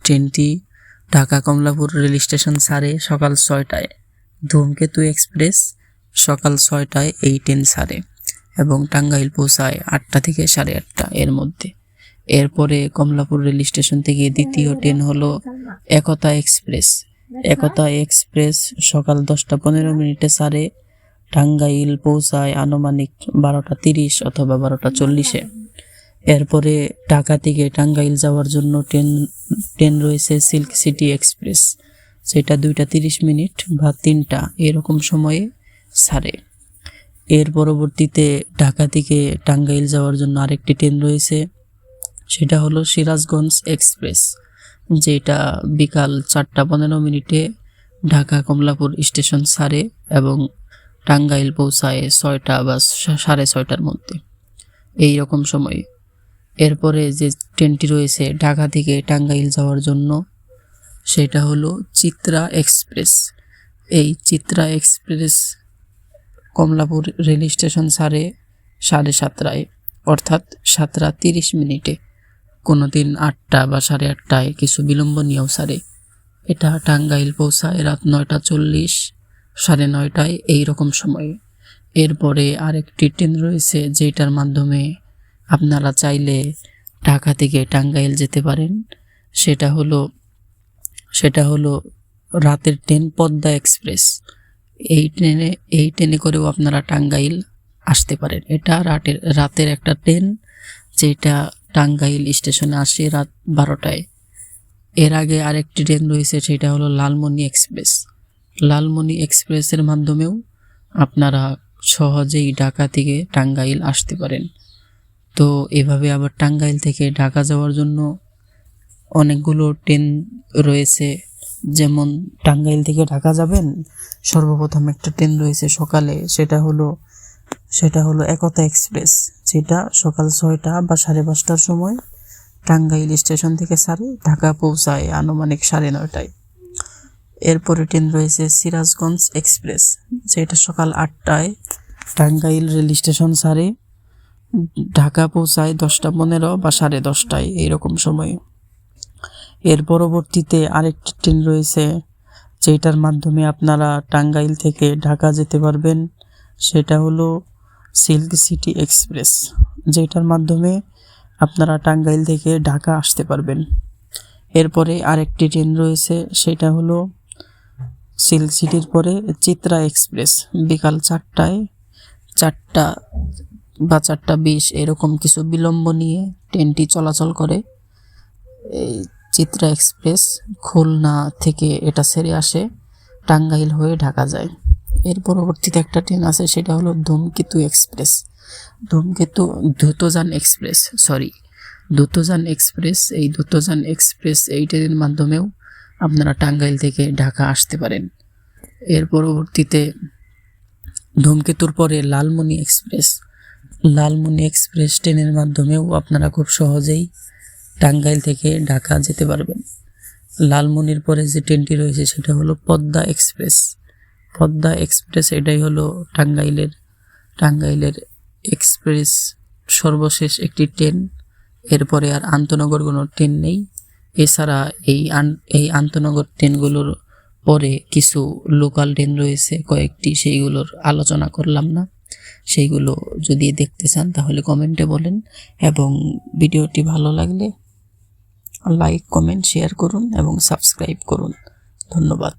ট্রেনটি Dhaka Kamalapur rail station ছাড়ে সকাল 6টায়। ধূমকেতু এক্সপ্রেস সকাল 6টায় এই ট্রেন ছাড়ে এবং টাঙ্গাইল পৌঁছায় 8টা থেকে 8:30 এর মধ্যে। এরপরে কমলাপুর রেল স্টেশন থেকে দ্বিতীয় ট্রেন হলো একতা এক্সপ্রেস। একতা এক্সপ্রেস সকাল 10টা 15 ছাড়ে, টাঙ্গাইল পৌঁছায় আনুমানিক 12টা 30 অথবা 12টা 40-এ। এরপরে ঢাকা থেকে টাঙ্গাইল যাওয়ার জন্য ট্রেন রয়েছে সিল্ক সিটি এক্সপ্রেস, সেটা 2টা 30 বা 3টা এরকম সময়ে ছাড়ে। এর পরবর্তীতে ঢাকা থেকে টাঙ্গাইল যাওয়ার জন্য আরেকটি ট্রেন রয়েছে, সেটা হলো সিরাজগঞ্জ এক্সপ্রেস, যেটা বিকাল 4টা 15 ঢাকা কমলাপুর স্টেশন ছাড়ে এবং টাঙ্গাইল পৌঁছায় 6টা বা 6:30টার মধ্যে এই রকম সময়ে। এরপরে যে ট্রেনটি রয়েছে ঢাকা থেকে টাঙ্গাইল যাওয়ার জন্য, সেটা হলো চিত্রা এক্সপ্রেস। এই Chitra express Kamalapur rail station ছাড়ে 7:30, অর্থাৎ 7টা 30। কোনো দিন 8টা বা 8:30 কিছু বিলম্ব নিয়েও ছাড়ে। এটা টাঙ্গাইল পৌঁছায় রাত 9টা 40, 9:30 এইরকম সময়ে। এরপরে আরেকটি ট্রেন রয়েছে যেটার মাধ্যমে আপনারা চাইলে ঢাকা থেকে টাঙ্গাইল যেতে পারেন, সেটা হলো রাতের ট্রেন পদ্মা এক্সপ্রেস। এই ট্রেনে করেও আপনারা টাঙ্গাইল আসতে পারেন। এটা রাতের একটা ট্রেন, যেটা টাঙ্গাইল স্টেশনে আসে রাত 12টায়। এর আগে আরেকটি ট্রেন রয়েছে, সেটা হলো লালমনি এক্সপ্রেস। লালমনি এক্সপ্রেসের মাধ্যমেও আপনারা সহজেই ঢাকা থেকে টাঙ্গাইল আসতে পারেন। তো এভাবে আবার টাঙ্গাইল থেকে ঢাকা যাওয়ার জন্য অনেকগুলো ট্রেন রয়েছে। যেমন টাঙ্গাইল থেকে ঢাকা যাবেন, সর্বপ্রথম একটা ট্রেন রয়েছে সকালে, সেটা হলো একতা এক্সপ্রেস, যেটা সকাল 6টা বা 5:30টার সময় টাঙ্গাইল স্টেশন থেকে ছাড়ে, ঢাকা পৌঁছায় আনুমানিক 9:30টায়। এরপরে ট্রেন রয়েছে সিরাজগঞ্জ এক্সপ্রেস, যেটা সকাল 8টায় টাঙ্গাইল রেল স্টেশন ছাড়ে, ঢাকা পৌঁছায় 10টা 15 বা 10:30টায় এইরকম সময়ে। এর পরবর্তীতে আরেকটি ট্রেন রয়েছে, যেটার মাধ্যমে আপনারা টাঙ্গাইল থেকে ঢাকা যেতে পারবেন, সেটা হলো সিল্ক সিটি এক্সপ্রেস, যেটার মাধ্যমে আপনারা টাঙ্গাইল থেকে ঢাকা আসতে পারবেন। এরপরে আরেকটি ট্রেন রয়েছে, সেটা হলো সিল্ক সিটির পরে চিত্রা এক্সপ্রেস, বিকাল 4টায়, 4টা বা 4টা 20 এরকম কিছু বিলম্ব নিয়ে ট্রেনটি চলাচল করে। এই চিত্রা এক্সপ্রেস খুলনা থেকে এটা ছেড়ে আসে, টাঙ্গাইল হয়ে ঢাকা যায়। এর পরবর্তীতে একটা ট্রেন আছে, সেটা হলো ধূমকেতু এক্সপ্রেস। দ্রুতযান এক্সপ্রেস। এই দ্রুতযান এক্সপ্রেস এই ট্রেনের মাধ্যমেও আপনারা টাঙ্গাইল থেকে ঢাকা আসতে পারেন। এর পরবর্তীতে ধূমকেতুর পরে লালমনি এক্সপ্রেস ট্রেনের মাধ্যমেও আপনারা খুব সহজেই টাঙ্গাইল থেকে ঢাকা যেতে পারবেন। লালমনির পরে যে ট্রেনটি রয়েছে, সেটা হলো পদ্মা এক্সপ্রেস। এটাই হলো টাঙ্গাইলের এক্সপ্রেস সর্বশেষ একটি ট্রেন। এরপরে আর আন্তনগর কোনো ট্রেন নেই। এছাড়া এই আন্তনগর ট্রেনগুলোর পরে কিছু লোকাল ট্রেন রয়েছে কয়েকটি, সেইগুলোর আলোচনা করলাম না। সেইগুলো যদি দেখতে চান তাহলে কমেন্টে বলেন, এবং ভিডিওটি ভালো লাগলে লাইক, কমেন্ট, শেয়ার করুন এবং সাবস্ক্রাইব করুন। ধন্যবাদ।